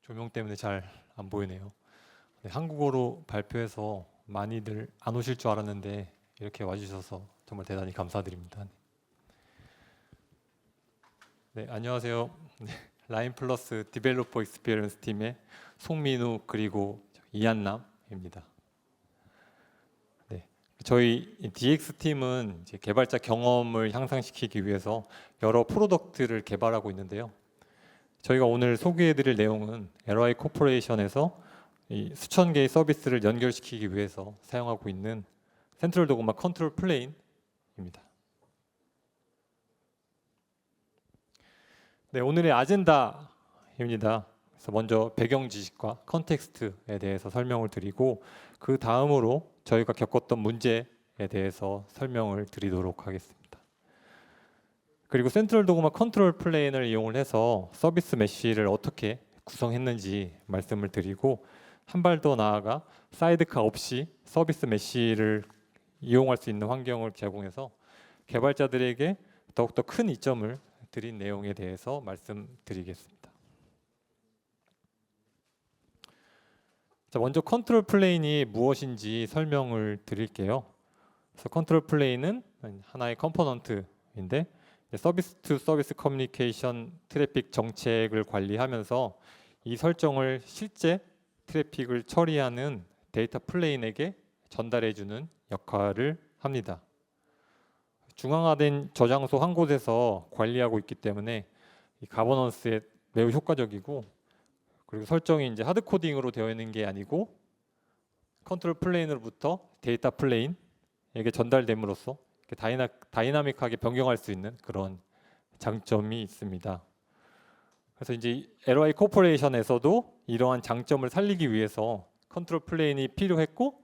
조명 때문에 잘 안 보이네요. 네, 한국어로 발표해서 많이들 안 오실 줄 알았는데 이렇게 와주셔서 정말 대단히 감사드립니다. 네, 안녕하세요. 네, 라인 플러스 디벨로퍼 익스피리언스 팀의 송민우 그리고 이한남입니다. 네, 저희 DX 팀은 이제 개발자 경험을 향상시키기 위해서 여러 프로덕트를 개발하고 있는데요. 저희가 오늘 소개해드릴 내용은 LY 코퍼레이션에서 이 수천 개의 서비스를 연결시키기 위해서 사용하고 있는 센트럴 도그마 컨트롤 플레인입니다. 네, 오늘의 아젠다입니다. 그래서 먼저 배경 지식과 컨텍스트에 대해서 설명을 드리고 그 다음으로 저희가 겪었던 문제에 대해서 설명을 드리도록 하겠습니다. 그리고 센트럴 도그마 컨트롤 플레인을 이용을 해서 서비스 메쉬를 어떻게 구성했는지 말씀을 드리고 한 발 더 나아가 사이드카 없이 서비스 메쉬를 이용할 수 있는 환경을 제공해서 개발자들에게 더욱더 큰 이점을 드린 내용에 대해서 말씀드리겠습니다. 자, 먼저 컨트롤 플레인이 무엇인지 설명을 드릴게요. 그래서 컨트롤 플레인은 하나의 컴포넌트인데 서비스 투 서비스 커뮤니케이션 트래픽 정책을 관리하면서 이 설정을 실제 트래픽을 처리하는 데이터 플레인에게 전달해주는 역할을 합니다. 중앙화된 저장소 한 곳에서 관리하고 있기 때문에 이 가버넌스에 매우 효과적이고, 그리고 설정이 이제 하드 코딩으로 되어 있는 게 아니고 컨트롤 플레인으로부터 데이터 플레인에게 전달됨으로써 다이나믹하게 변경할 수 있는 그런 장점이 있습니다. 그래서 이제 LY 코퍼레이션에서도 이러한 장점을 살리기 위해서 컨트롤 플레인이 필요했고,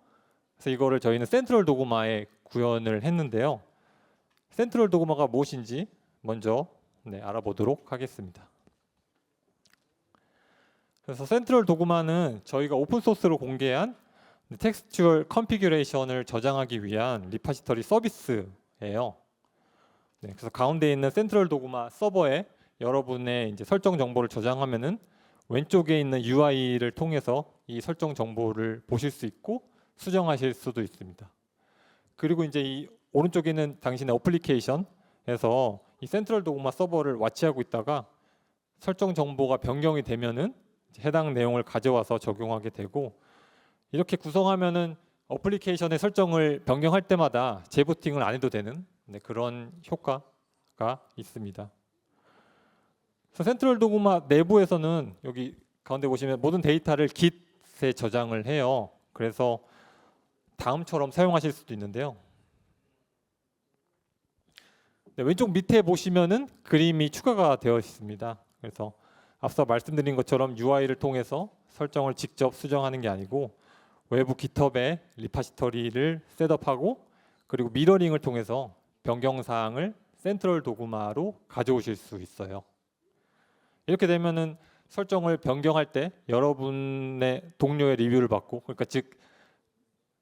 그래서 이거를 저희는 센트럴 도그마에 구현을 했는데요. 센트럴 도그마가 무엇인지 먼저 알아보도록 하겠습니다. 그래서 센트럴 도그마는 저희가 오픈 소스로 공개한 텍스튜얼 컨피규레이션을 저장하기 위한 리파지터리 서비스예요. 네, 그래서 가운데 있는 센트럴 도그마 서버에 여러분의 이제 설정 정보를 저장하면은 왼쪽에 있는 UI를 통해서 이 설정 정보를 보실 수 있고 수정하실 수도 있습니다. 그리고 이제 이 오른쪽에 있는 당신의 어플리케이션에서 이 센트럴 도그마 서버를 와치하고 있다가 설정 정보가 변경이 되면은 해당 내용을 가져와서 적용하게 되고, 이렇게 구성하면은 어플리케이션의 설정을 변경할 때마다 재부팅을 안 해도 되는 그런 효과가 있습니다. 그래서 센트럴 도그마 내부에서는 여기 가운데 보시면 모든 데이터를 Git에 저장을 해요. 그래서 다음처럼 사용하실 수도 있는데요. 왼쪽 밑에 보시면은 그림이 추가가 되어 있습니다. 그래서 앞서 말씀드린 것처럼 UI를 통해서 설정을 직접 수정하는 게 아니고 외부 GitHub에 리파지터리를 셋업하고 그리고 미러링을 통해서 변경 사항을 센트럴 도그마로 가져오실 수 있어요. 이렇게 되면은 설정을 변경할 때 여러분의 동료의 리뷰를 받고, 그러니까 즉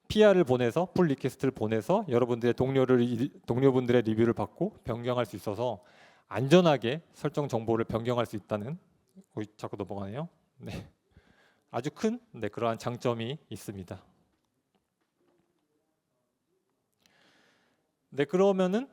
PR을 보내서 풀 리퀘스트를 보내서 여러분들의 동료분들의 리뷰를 받고 변경할 수 있어서 안전하게 설정 정보를 변경할 수 있다는, 자꾸 넘어가네요. 네. 아주 큰 그러한 장점이 있습니다. 네, 그러면은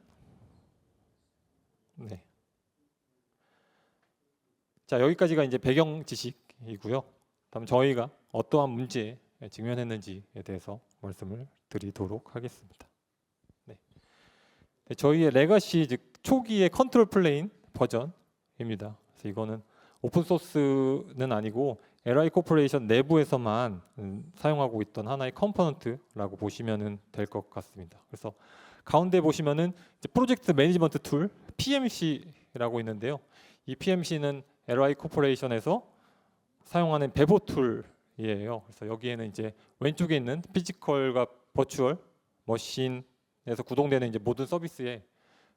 자, 여기까지가 이제 배경 지식이고요. 다음 저희가 어떠한 문제에 직면했는지에 대해서 말씀을 드리도록 하겠습니다. 네. 저희의 레거시, 즉 초기의 컨트롤 플레인 버전입니다. 그래서 이거는 오픈 소스는 아니고 LY 코퍼레이션 내부에서만 사용하고 있던 하나의 컴포넌트라고 보시면 될 것 같습니다. 그래서 가운데 보시면은 이제 프로젝트 매니지먼트 툴 PMC라고 있는데요. 이 PMC는 LY 코퍼레이션에서 사용하는 배보 툴이에요. 그래서 여기에는 이제 왼쪽에 있는 피지컬과 버추얼 머신에서 구동되는 이제 모든 서비스에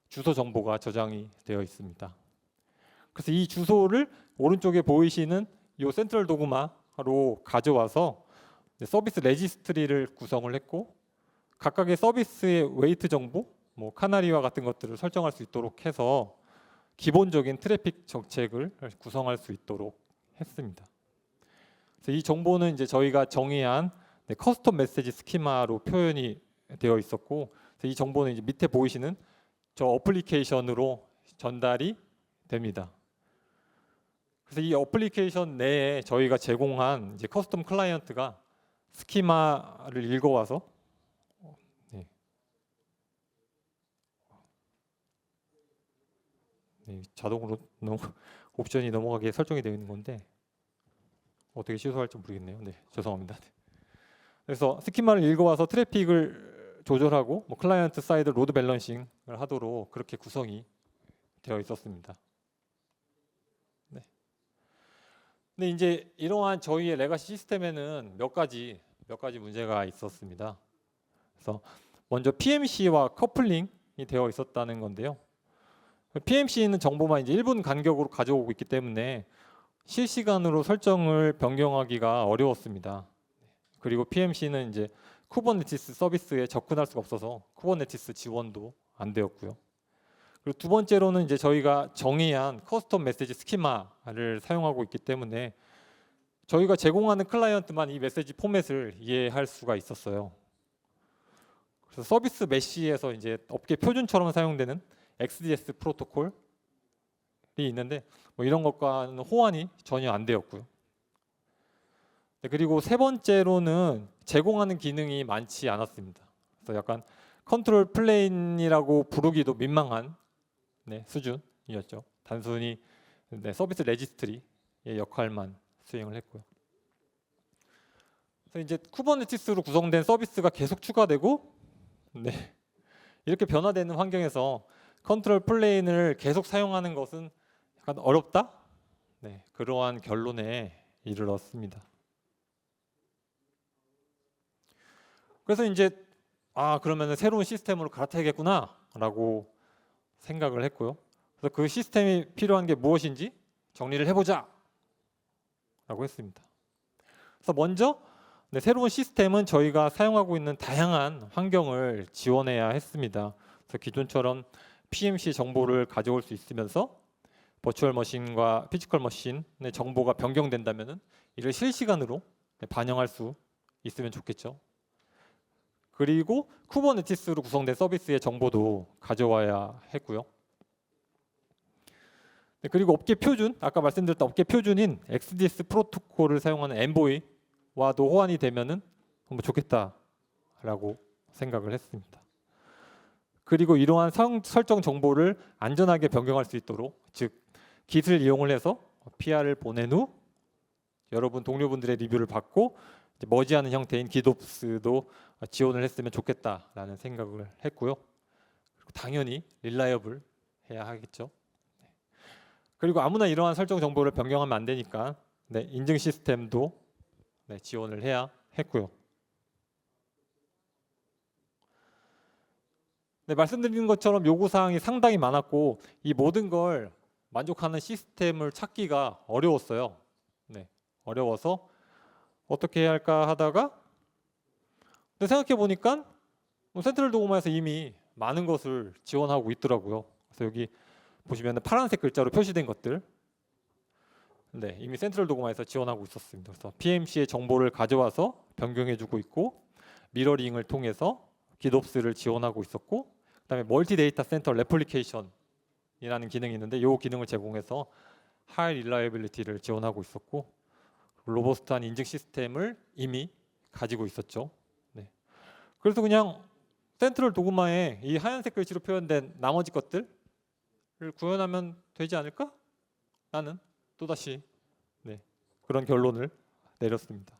주소 정보가 저장이 되어 있습니다. 그래서 이 주소를 오른쪽에 보이시는 이 센트럴 도그마로 가져와서 서비스 레지스트리를 구성을 했고, 각각의 서비스의 웨이트 정보, 뭐 카나리와 같은 것들을 설정할 수 있도록 해서 기본적인 트래픽 정책을 구성할 수 있도록 했습니다. 그래서 이 정보는 이제 저희가 정의한 커스텀 메시지 스키마로 표현이 되어 있었고, 그래서 이 정보는 이제 밑에 보이시는 저 어플리케이션으로 전달이 됩니다. 그래서 이 어플리케이션 내에 저희가 제공한 이제 커스텀 클라이언트가 스키마를 읽어와서 자동으로 옵션이 넘어가게 설정이 되어 있는 건데 어떻게 취소할지 모르겠네요. 네, 죄송합니다. 그래서 스키마를 읽어와서 트래픽을 조절하고 클라이언트 사이드 로드 밸런싱을 하도록 그렇게 구성이 되어 있었습니다. 네. 근데 이제 이러한 저희의 레가시 시스템에는 몇 가지 문제가 있었습니다. 그래서 먼저 PMC와 커플링이 되어 있었다는 건데요. PMC는 정보만 이제 1분 간격으로 가져오고 있기 때문에 실시간으로 설정을 변경하기가 어려웠습니다. 그리고 PMC는 이제 쿠버네티스 서비스에 접근할 수가 없어서 쿠버네티스 지원도 안 되었고요. 그리고 두 번째로는 이제 저희가 정의한 커스텀 메시지 스키마를 사용하고 있기 때문에 저희가 제공하는 클라이언트만 이 메시지 포맷을 이해할 수가 있었어요. 그래서 서비스 메시에서 이제 업계 표준처럼 사용되는 XDS 프로토콜이 있는데 이런 것과는 호환이 전혀 안 되었고요. 네, 그리고 세 번째로는 제공하는 기능이 많지 않았습니다. 그래서 약간 컨트롤 플레인이라고 부르기도 민망한 수준이었죠. 단순히 서비스 레지스트리의 역할만 수행을 했고요. 그래서 이제 쿠버네티스로 구성된 서비스가 계속 추가되고 이렇게 변화되는 환경에서 컨트롤 플레인을 계속 사용하는 것은 약간 어렵다? 그러한 결론에 이르렀습니다. 그래서 이제 그러면 새로운 시스템으로 갈아타야겠구나 라고 생각을 했고요. 그래서 그 시스템이 필요한 게 무엇인지 정리를 해보자 라고 했습니다. 그래서 먼저 새로운 시스템은 저희가 사용하고 있는 다양한 환경을 지원해야 했습니다. 그래서 기존처럼 PMC 정보를 가져올 수 있으면서 버추얼 머신과 피지컬 머신의 정보가 변경된다면 이를 실시간으로 반영할 수 있으면 좋겠죠. 그리고 쿠버네티스로 구성된 서비스의 정보도 가져와야 했고요. 그리고 업계 표준, 아까 말씀드렸던 업계 표준인 XDS 프로토콜을 사용하는 엔보이와도 호환이 되면은 좋겠다라고 생각을 했습니다. 그리고 이러한 설정 정보를 안전하게 변경할 수 있도록, 즉 깃을 이용을 해서 PR을 보낸 후 여러분 동료분들의 리뷰를 받고 머지않은 형태인 깃옵스도 지원을 했으면 좋겠다라는 생각을 했고요. 당연히 릴라이어블 해야 하겠죠. 그리고 아무나 이러한 설정 정보를 변경하면 안 되니까 인증 시스템도 지원을 해야 했고요. 말씀드린 것처럼 요구사항이 상당히 많았고 이 모든 걸 만족하는 시스템을 찾기가 어려웠어요. 어려워서 어떻게 해야 할까 하다가 생각해 보니까 센트럴 도그마에서 이미 많은 것을 지원하고 있더라고요. 그래서 여기 보시면 파란색 글자로 표시된 것들 이미 센트럴 도그마에서 지원하고 있었습니다. 그래서 PMC의 정보를 가져와서 변경해주고 있고 미러링을 통해서 깃옵스를 지원하고 있었고 그다음에 멀티 데이터 센터 레플리케이션이라는 기능이 있는데 이 기능을 제공해서 하이 릴라이빌리티를 지원하고 있었고 로버스트한 인증 시스템을 이미 가지고 있었죠. 그래서 그냥 센트럴 도그마에 이 하얀색 글씨로 표현된 나머지 것들을 구현하면 되지 않을까? 라는 또다시 그런 결론을 내렸습니다.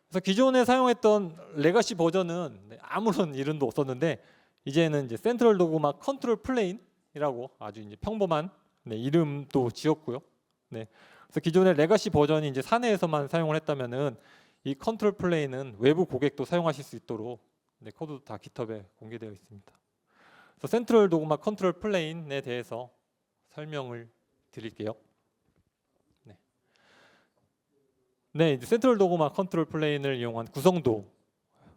그래서 기존에 사용했던 레가시 버전은 아무런 이름도 없었는데 이제는 이제 센트럴 도그마 컨트롤 플레인이라고 아주 이제 평범한 이름도 지었고요. 그래서 기존의 레가시 버전이 이제 사내에서만 사용을 했다면은 이 컨트롤 플레인은 외부 고객도 사용하실 수 있도록 코드도 다 깃허브에 공개되어 있습니다. 그래서 센트럴 도그마 컨트롤 플레인에 대해서 설명을 드릴게요. 이제 센트럴 도그마 컨트롤 플레인을 이용한 구성도예요.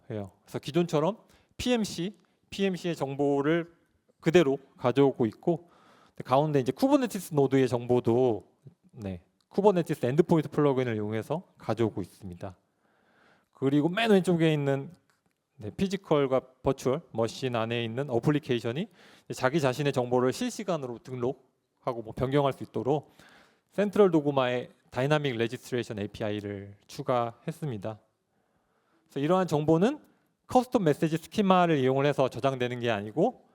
그래서 기존처럼 PMC의 정보를 그대로 가져오고 있고 가운데 이제 쿠버네티스 노드의 정보도 쿠버네티스 엔드포인트 플러그인을 이용해서 가져오고 있습니다. 그리고 맨 왼쪽에 있는 피지컬과 버추얼 머신 안에 있는 어플리케이션이 자기 자신의 정보를 실시간으로 등록하고 변경할 수 있도록 센트럴 도그마의 다이나믹 레지스트레이션 API를 추가했습니다. 그래서 이러한 정보는 커스텀 메시지 스키마를 이용을 해서 저장되는 게 아니고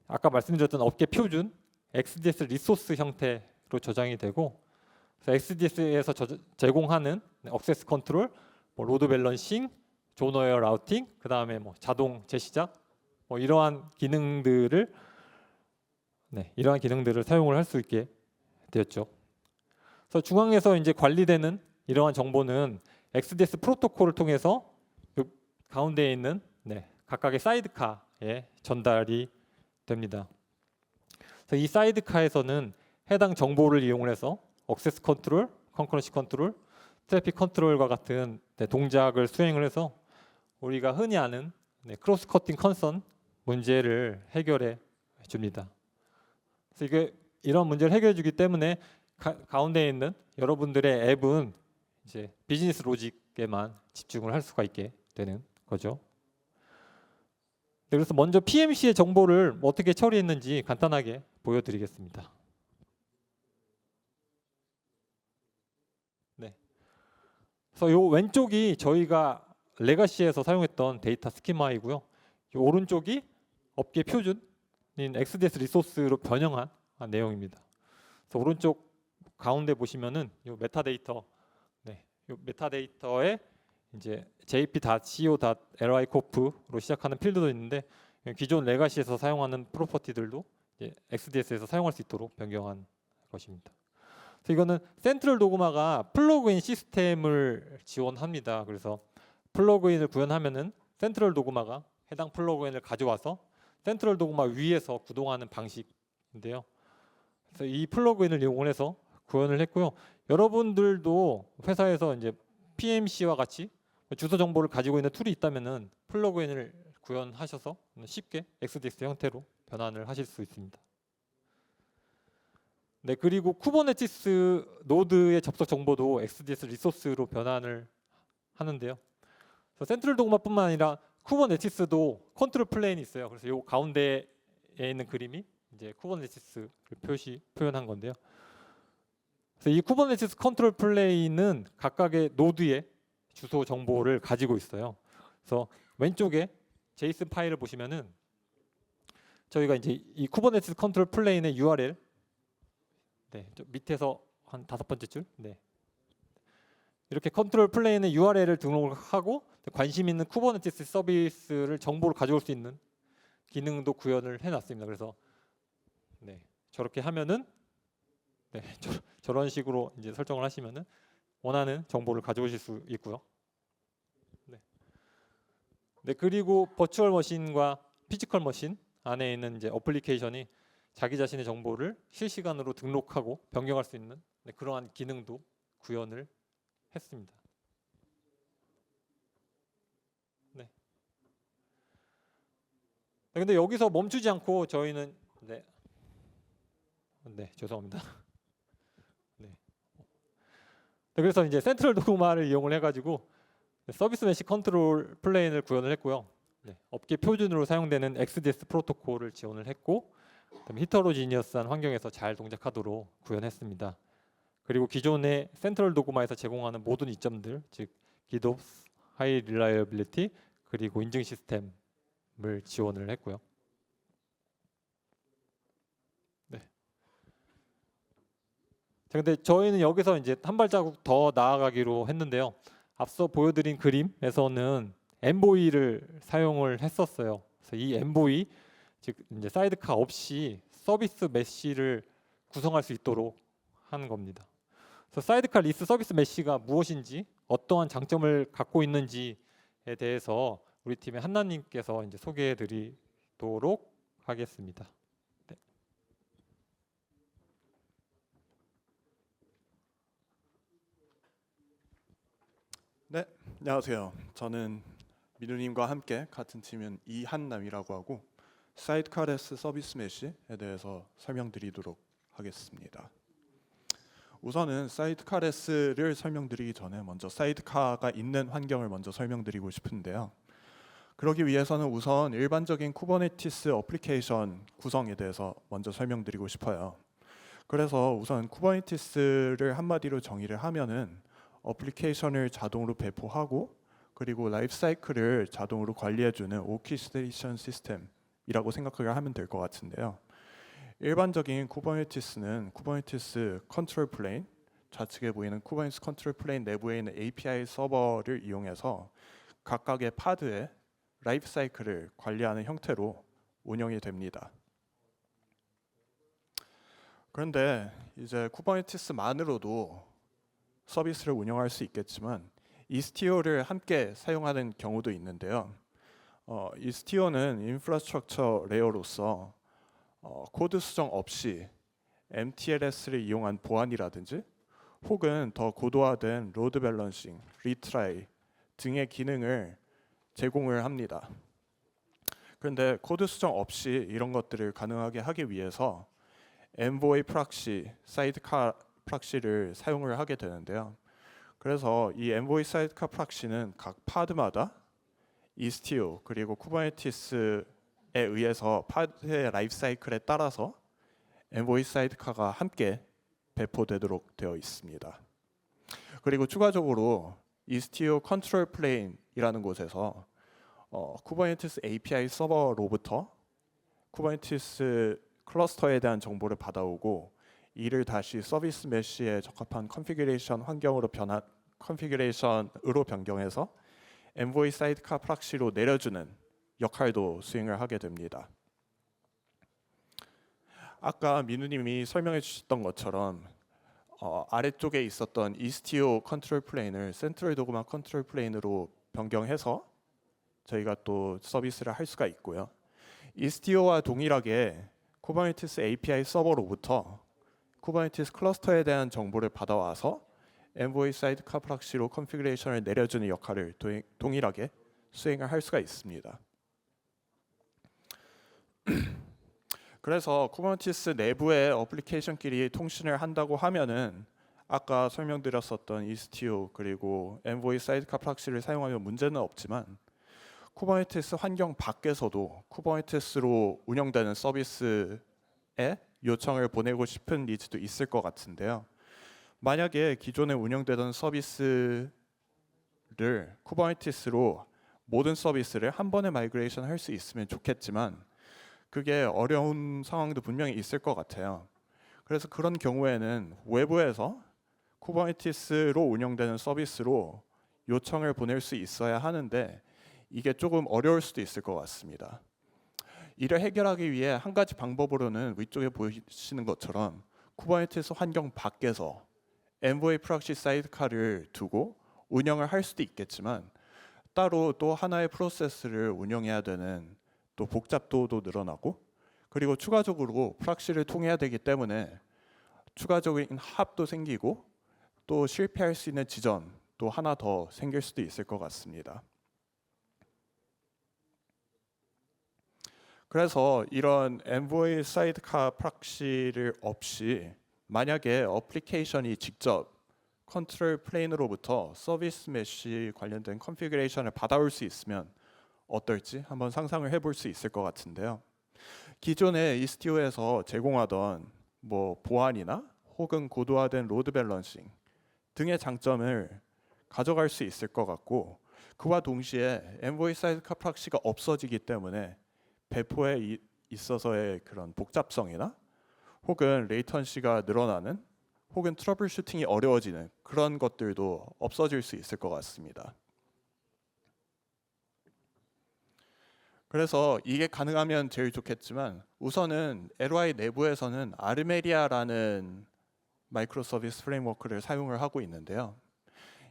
아까 말씀드렸던 업계 표준 XDS 리소스 형태로 저장이 되고, XDS에서 제공하는 액세스 컨트롤, 로드 밸런싱, 존어웨어 라우팅, 그 다음에 자동 재시작, 이러한 기능들을 사용을 할 수 있게 되었죠. 그래서 중앙에서 이제 관리되는 이러한 정보는 XDS 프로토콜을 통해서 가운데에 있는 각각의 사이드카에 전달이 됩니다. 그래서 이 사이드카에서는 해당 정보를 이용해서 액세스 컨트롤, 컨커런시 컨트롤, 트래픽 컨트롤과 같은 동작을 수행을 해서 우리가 흔히 아는 크로스 커팅 컨선 문제를 해결해 줍니다. 그래서 이런 문제를 해결해 주기 때문에 가운데에 있는 여러분들의 앱은 이제 비즈니스 로직에만 집중을 할 수가 있게 되는 거죠. 그래서 먼저 PMC의 정보를 어떻게 처리했는지 간단하게 보여드리겠습니다. 그래서 이 왼쪽이 저희가 레가시에서 사용했던 데이터 스키마이고요. 이 오른쪽이 업계 표준인 XDS 리소스로 변형한 내용입니다. 그래서 오른쪽 가운데 보시면은 이 메타데이터, 이 메타데이터에 이제 jp.co.licorp로 시작하는 필드도 있는데 기존 레가시에서 사용하는 프로퍼티들도 이제 XDS에서 사용할 수 있도록 변경한 것입니다. 그래서 이거는 센트럴 도그마가 플러그인 시스템을 지원합니다. 그래서 플러그인을 구현하면은 센트럴 도그마가 해당 플러그인을 가져와서 센트럴 도그마 위에서 구동하는 방식인데요. 그래서 이 플러그인을 이용해서 구현을 했고요. 여러분들도 회사에서 이제 PMC와 같이 주소 정보를 가지고 있는 툴이 있다면은 플러그인을 구현하셔서 쉽게 XDS 형태로 변환을 하실 수 있습니다. 그리고 쿠버네티스 노드의 접속 정보도 XDS 리소스로 변환을 하는데요. 그래서 센트럴 도그마뿐만 아니라 쿠버네티스도 컨트롤 플레인이 있어요. 그래서 이 가운데에 있는 그림이 이제 쿠버네티스를 표현한 건데요. 그래서 이 쿠버네티스 컨트롤 플레인은 각각의 노드의 주소 정보를 가지고 있어요. 그래서 왼쪽에 제이슨 파일을 보시면은 저희가 이제 이 쿠버네티스 컨트롤 플레인의 URL 저 밑에서 한 5번째 줄 이렇게 컨트롤 플레인의 URL을 등록을 하고 관심 있는 쿠버네티스 서비스를 정보를 가져올 수 있는 기능도 구현을 해놨습니다. 그래서 저렇게 하면은 저런 식으로 이제 설정을 하시면은 원하는 정보를 가져오실 수 있고요. 그리고 버추얼 머신과 피지컬 머신 안에 있는 이제 어플리케이션이 자기 자신의 정보를 실시간으로 등록하고 변경할 수 있는 그러한 기능도 구현을 했습니다. 근데 여기서 멈추지 않고 저희는 죄송합니다. 그래서 이제 센트럴 도그마를 이용을 해가지고 서비스 메시 컨트롤 플레인을 구현을 했고요. 업계 표준으로 사용되는 XDS 프로토콜을 지원을 했고, 히터로지니어스한 환경에서 잘 동작하도록 구현했습니다. 그리고 기존의 센트럴 도그마에서 제공하는 모든 이점들, 즉 GDOPS, 하이 릴라이어빌리티, 그리고 인증 시스템을 지원을 했고요. 근데 저희는 여기서 이제 한 발자국 더 나아가기로 했는데요. 앞서 보여드린 그림에서는 엔보이를 사용을 했었어요. 그래서 이 엔보이, 즉 이제 사이드카 없이 서비스 메시를 구성할 수 있도록 하는 겁니다. 그래서 사이드카 리스 서비스 메시가 무엇인지, 어떠한 장점을 갖고 있는지에 대해서 우리 팀의 한나님께서 이제 소개해드리도록 하겠습니다. 네, 안녕하세요. 저는 민우님과 함께 같은 팀인 이한남이라고 하고 사이드카레스 서비스 메시에 대해서 설명드리도록 하겠습니다. 우선은 사이드카레스를 설명드리기 전에 먼저 사이드카가 있는 환경을 먼저 설명드리고 싶은데요. 그러기 위해서는 우선 일반적인 쿠버네티스 어플리케이션 구성에 대해서 먼저 설명드리고 싶어요. 그래서 우선 쿠버네티스를 한마디로 정의를 하면은 어플리케이션을 자동으로 배포하고 그리고 라이프 사이클을 자동으로 관리해주는 오케스트레이션 시스템이라고 생각을 하면 될 것 같은데요. 일반적인 쿠버네티스는 쿠버네티스 컨트롤 플레인, 좌측에 보이는 쿠버네티스 컨트롤 플레인 내부에 있는 API 서버를 이용해서 각각의 파드의 라이프 사이클을 관리하는 형태로 운영이 됩니다. 그런데 이제 쿠버네티스만으로도 서비스를 운영할 수 있겠지만 이스티오를 함께 사용하는 경우도 있는데요. 이스티오는 인프라스트럭처 레이어로서 코드 수정 없이 MTLS를 이용한 보안이라든지 혹은 더 고도화된 로드 밸런싱, 리트라이 등의 기능을 제공을 합니다. 그런데 코드 수정 없이 이런 것들을 가능하게 하기 위해서 엔보이 프락시, 사이드카 프락시를 사용을 하게 되는데요. 그래서 이 엔보이 사이드카 프락시는 각 파드마다 이스티오 그리고 쿠버네티스에 의해서 파드의 라이프 사이클에 따라서 엔보이 사이드카가 함께 배포되도록 되어 있습니다. 그리고 추가적으로 이스티오 컨트롤 플레인이라는 곳에서 쿠버네티스 API 서버로부터 쿠버네티스 클러스터에 대한 정보를 받아오고 이를 다시 서비스 메시에 적합한 컨피그레이션으로 변경해서 엔보이 사이드카 프락시로 내려주는 역할도 수행을 하게 됩니다. 아까 민우님이 설명해 주셨던 것처럼 아래쪽에 있었던 이스티오 컨트롤 플레인을 센트럴 도그마 컨트롤 플레인으로 변경해서 저희가 또 서비스를 할 수가 있고요. 이스티오와 동일하게 쿠버네티스 API 서버로부터 쿠버네티스 클러스터에 대한 정보를 받아와서 엔보이 사이드카 프락시로 컨피그레이션을 내려주는 역할을 동일하게 수행을 할 수가 있습니다. 그래서 쿠버네티스 내부의 어플리케이션끼리 통신을 한다고 하면은 아까 설명드렸었던 이스티오 그리고 엔보이 사이드카 프락시를 사용하면 문제는 없지만 쿠버네티스 환경 밖에서도 쿠버네티스로 운영되는 서비스에 요청을 보내고 싶은 니즈도 있을 것 같은데요. 만약에 기존에 운영되던 서비스를 쿠버네티스로 모든 서비스를 한 번에 마이그레이션 할 수 있으면 좋겠지만 그게 어려운 상황도 분명히 있을 것 같아요. 그래서 그런 경우에는 외부에서 쿠버네티스로 운영되는 서비스로 요청을 보낼 수 있어야 하는데 이게 조금 어려울 수도 있을 것 같습니다. 이를 해결하기 위해 한 가지 방법으로는 위쪽에 보시는 것처럼 쿠버네티스 환경 밖에서 엔보이 프락시 사이드카를 두고 운영을 할 수도 있겠지만 따로 또 하나의 프로세스를 운영해야 되는 또 복잡도도 늘어나고 그리고 추가적으로 프락시를 통해야 되기 때문에 추가적인 합도 생기고 또 실패할 수 있는 지점도 하나 더 생길 수도 있을 것 같습니다. 그래서 이런 엔보이 사이드카 프락시를 없이 만약에 어플리케이션이 직접 컨트롤 플레인으로부터 서비스 메시 관련된 컨피그레이션을 받아올 수 있으면 어떨지 한번 상상을 해볼 수 있을 것 같은데요. 기존에 이스티오에서 제공하던 보안이나 혹은 고도화된 로드 밸런싱 등의 장점을 가져갈 수 있을 것 같고 그와 동시에 엔보이 사이드카 프락시가 없어지기 때문에 배포에 있어서의 그런 복잡성이나 혹은 레이턴시가 늘어나는 혹은 트러블 슈팅이 어려워지는 그런 것들도 없어질 수 있을 것 같습니다. 그래서 이게 가능하면 제일 좋겠지만 우선은 LY 내부에서는 아르메리아라는 마이크로 서비스 프레임워크를 사용을 하고 있는데요.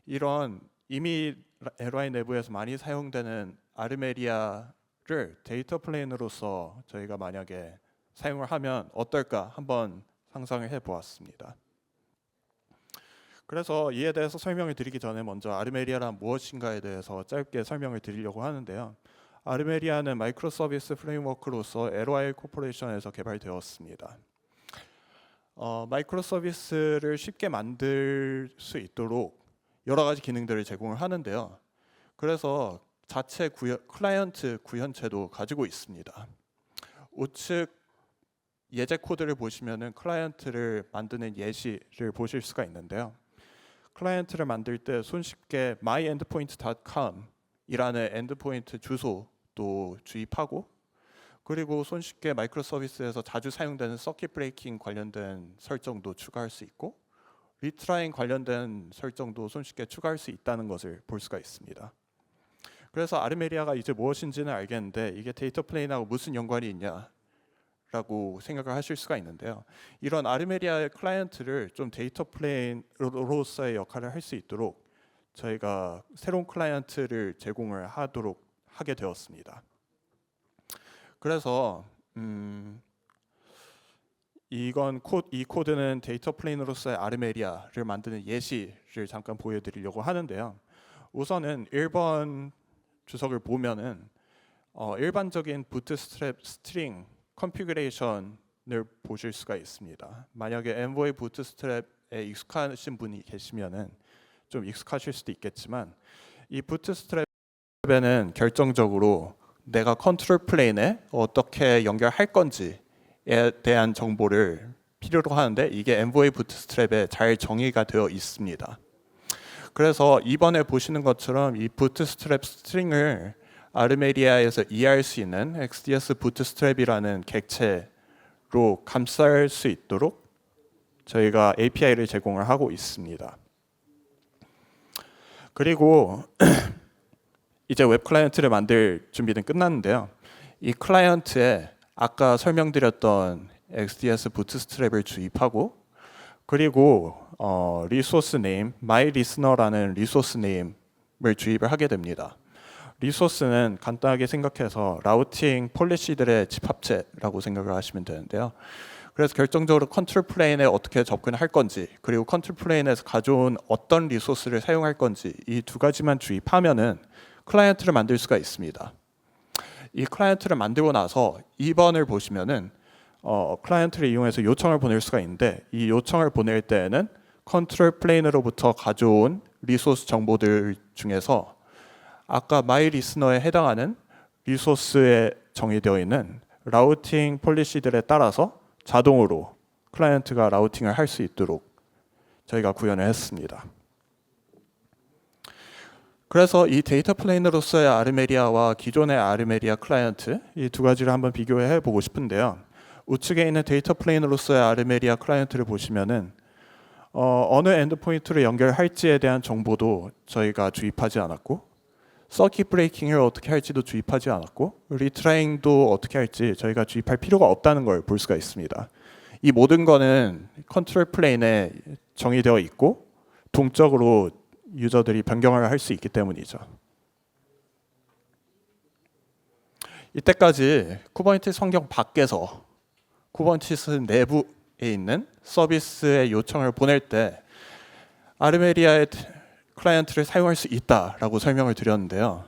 이런 이미 LY 내부에서 많이 사용되는 아르메리아를 데이터 플레인으로서 저희가 만약에 사용을 하면 어떨까 한번 상상을 해보았습니다. 그래서 이에 대해서 설명을 드리기 전에 먼저 아르메리아란 무엇인가에 대해서 짧게 설명을 드리려고 하는데요. 아르메리아는 마이크로 서비스 프레임워크로서 LOI 코퍼레이션에서 개발되었습니다. 마이크로 서비스를 쉽게 만들 수 있도록 여러 가지 기능들을 제공을 하는데요. 그래서 자체 클라이언트 구현체도 가지고 있습니다. 우측 예제 코드를 보시면은 클라이언트를 만드는 예시를 보실 수가 있는데요. 클라이언트를 만들 때 손쉽게 myendpoint.com 이라는 엔드포인트 주소도 주입하고, 그리고 손쉽게 마이크로 서비스에서 자주 사용되는 서킷 브레이킹 관련된 설정도 추가할 수 있고, 리트라인 관련된 설정도 손쉽게 추가할 수 있다는 것을 볼 수가 있습니다. 그래서 아르메리아가 이제 무엇인지는 알겠는데 이게 데이터 플레인하고 무슨 연관이 있냐라고 생각을 하실 수가 있는데요. 이런 아르메리아의 클라이언트를 좀 데이터 플레인으로서의 역할을 할 수 있도록 저희가 새로운 클라이언트를 제공을 하게 되었습니다. 그래서 이 코드는 데이터 플레인으로서의 아르메리아를 만드는 예시를 잠깐 보여드리려고 하는데요. 우선은 1번 주석을 보면은 일반적인 부트스트랩 스트링 컨피그레이션을 보실 수가 있습니다. 만약에 엔보이 부트스트랩에 익숙하신 분이 계시면은 좀 익숙하실 수도 있겠지만, 이 부트스트랩에는 결정적으로 내가 컨트롤 플레인에 어떻게 연결할 건지에 대한 정보를 필요로 하는데 이게 엔보이 부트스트랩에 잘 정의가 되어 있습니다. 그래서 이번에 보시는 것처럼 이 부트스트랩 스트링을 아르메리아에서 이해할 수 있는 XDS 부트스트랩이라는 객체로 감쌀 수 있도록 저희가 API를 제공을 하고 있습니다. 그리고 이제 웹 클라이언트를 만들 준비는 끝났는데요. 이 클라이언트에 아까 설명드렸던 XDS 부트스트랩을 주입하고, 그리고 리소스 네임, myListener라는 리소스 네임을 주입을 하게 됩니다. 리소스는 간단하게 생각해서 라우팅 폴리시들의 집합체라고 생각을 하시면 되는데요. 그래서 결정적으로 컨트롤 플레인에 어떻게 접근할 건지, 그리고 컨트롤 플레인에서 가져온 어떤 리소스를 사용할 건지, 이 두 가지만 주입하면은 클라이언트를 만들 수가 있습니다. 이 클라이언트를 만들고 나서 2번을 보시면은 클라이언트를 이용해서 요청을 보낼 수가 있는데, 이 요청을 보낼 때에는 컨트롤 플레인으로부터 가져온 리소스 정보들 중에서 아까 myListener에 해당하는 리소스에 정의되어 있는 라우팅 폴리시들에 따라서 자동으로 클라이언트가 라우팅을 할 수 있도록 저희가 구현을 했습니다. 그래서 이 데이터 플레인으로서의 아르메리아와 기존의 아르메리아 클라이언트, 이 두 가지를 한번 비교해 보고 싶은데요. 우측에 있는 데이터 플레인으로서의 아르메리아 클라이언트를 보시면은 어느 엔드포인트로 연결할지에 대한 정보도 저희가 주입하지 않았고, 서킷 브레이킹을 어떻게 할지도 주입하지 않았고, 리트라잉도 어떻게 할지 저희가 주입할 필요가 없다는 걸 볼 수가 있습니다. 이 모든 거는 컨트롤 플레인에 정의되어 있고 동적으로 유저들이 변경을 할 수 있기 때문이죠. 이때까지 쿠버네티스 환경 밖에서 쿠버네티스 내부에 있는 서비스의 요청을 보낼 때 아르메리아의 클라이언트를 사용할 수 있다라고 설명을 드렸는데요.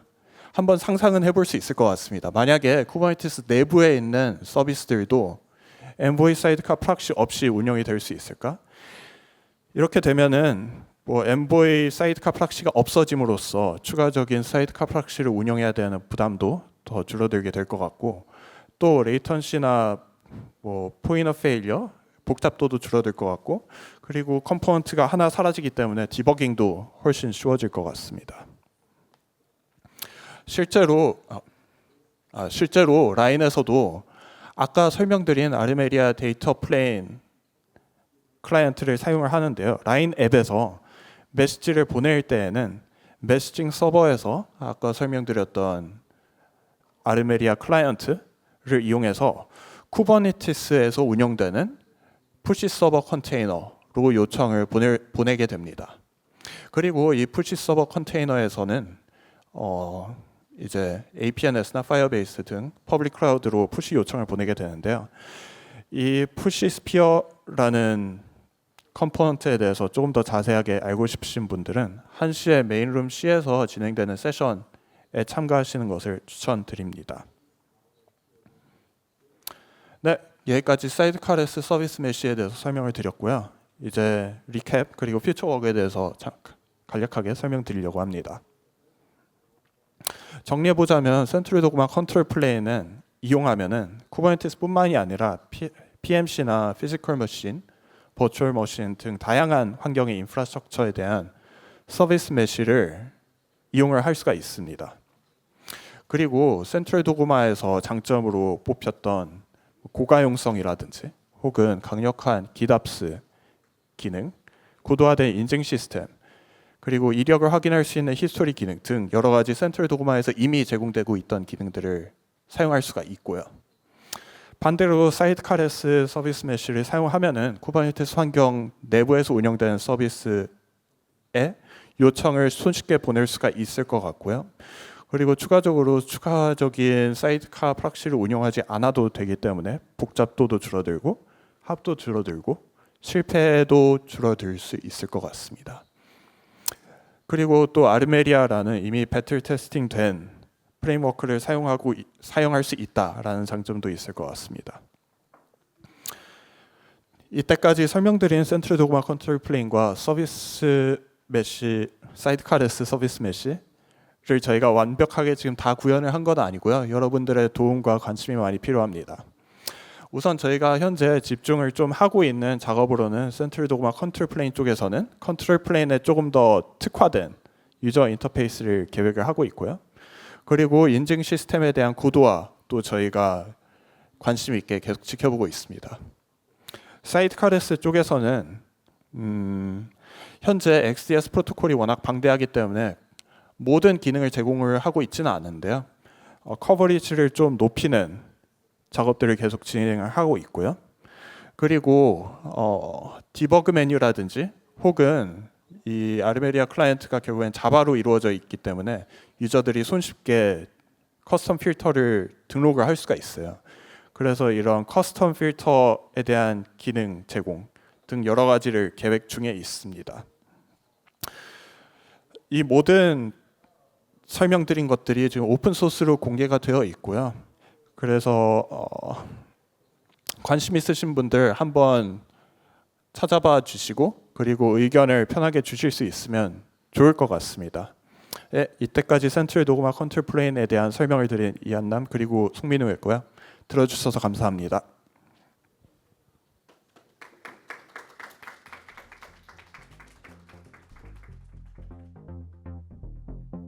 한번 상상은 해볼 수 있을 것 같습니다. 만약에 쿠버네티스 내부에 있는 서비스들도 엔보이 사이드카 프락시 없이 운영이 될 수 있을까? 이렇게 되면은 엔보이 사이드카 프락시가 없어짐으로써 추가적인 사이드카 프락시를 운영해야 되는 부담도 더 줄어들게 될 것 같고, 또 레이턴시나 포인트 오브 페일리어 복잡도도 줄어들 것 같고, 그리고 컴포넌트가 하나 사라지기 때문에 디버깅도 훨씬 쉬워질 것 같습니다. 실제로 라인에서도 아까 설명드린 아르메리아 데이터 플레인 클라이언트를 사용을 하는데요. 라인 앱에서 메시지를 보낼 때에는 메시징 서버에서 아까 설명드렸던 아르메리아 클라이언트를 이용해서 쿠버네티스에서 운영되는 푸시 서버 컨테이너로 요청을 보내게 됩니다. 그리고 이 푸시 서버 컨테이너에서는 이제 APNS나 파이어베이스 등 퍼블릭 클라우드로 푸시 요청을 보내게 되는데요. 이 푸시 스피어라는 컴포넌트에 대해서 조금 더 자세하게 알고 싶으신 분들은 1시에 메인룸 C에서 진행되는 세션에 참가하시는 것을 추천드립니다. 네, 여기까지 사이드카레스 서비스 메시에 대해서 설명을 드렸고요. 이제 리캡 그리고 퓨처워크에 대해서 간략하게 설명드리려고 합니다. 정리해보자면 센트럴 도그마 컨트롤 플레인은 이용하면은 쿠버네티스뿐만이 아니라 PMC나 피지컬 머신, 버추얼 머신 등 다양한 환경의 인프라스트럭처에 대한 서비스 메시를 이용을 할 수가 있습니다. 그리고 센트럴 도그마에서 장점으로 뽑혔던 고가용성이라든지 혹은 강력한 기답스 기능, 고도화된 인증 시스템, 그리고 이력을 확인할 수 있는 히스토리 기능 등 여러 가지 센트럴 도그마에서 이미 제공되고 있던 기능들을 사용할 수가 있고요. 반대로 사이드카레스 서비스 메시를 사용하면은 쿠버네티스 환경 내부에서 운영되는 서비스에 요청을 손쉽게 보낼 수가 있을 것 같고요. 그리고 추가적인 사이드카 프락시를 운영하지 않아도 되기 때문에 복잡도도 줄어들고 합도 줄어들고 실패도 줄어들 수 있을 것 같습니다. 그리고 또 아르메리아라는 이미 배틀 테스팅된 프레임워크를 사용할 수 있다라는 장점도 있을 것 같습니다. 이때까지 설명드린 센트럴 도그마 컨트롤 플레인과 서비스 메시, 사이드카레스 서비스 메시를 저희가 완벽하게 지금 다 구현을 한 건 아니고요. 여러분들의 도움과 관심이 많이 필요합니다. 우선 저희가 현재 집중을 좀 하고 있는 작업으로는 센트럴 도그마 컨트롤 플레인 쪽에서는 컨트롤 플레인에 조금 더 특화된 유저 인터페이스를 계획을 하고 있고요. 그리고 인증 시스템에 대한 고도화도 저희가 관심 있게 계속 지켜보고 있습니다. 사이드카레스 쪽에서는 현재 XDS 프로토콜이 워낙 방대하기 때문에 모든 기능을 제공을 하고 있지는 않은데요. 커버리지를 좀 높이는 작업들을 계속 진행을 하고 있고요. 그리고 디버그 메뉴라든지 혹은 이 아르메리아 클라이언트가 결국엔 자바로 이루어져 있기 때문에 유저들이 손쉽게 커스텀 필터를 등록을 할 수가 있어요. 그래서 이런 커스텀 필터에 대한 기능 제공 등 여러 가지를 계획 중에 있습니다. 이 모든 설명드린 것들이 지금 오픈 소스로 공개가 되어 있고요. 그래서 관심 있으신 분들 한번 찾아봐 주시고 그리고 의견을 편하게 주실 수 있으면 좋을 것 같습니다. 네, 이때까지 센트럴 도그마 컨트롤 플레인에 대한 설명을 드린 이한남 그리고 송민우였고요. 들어주셔서 감사합니다.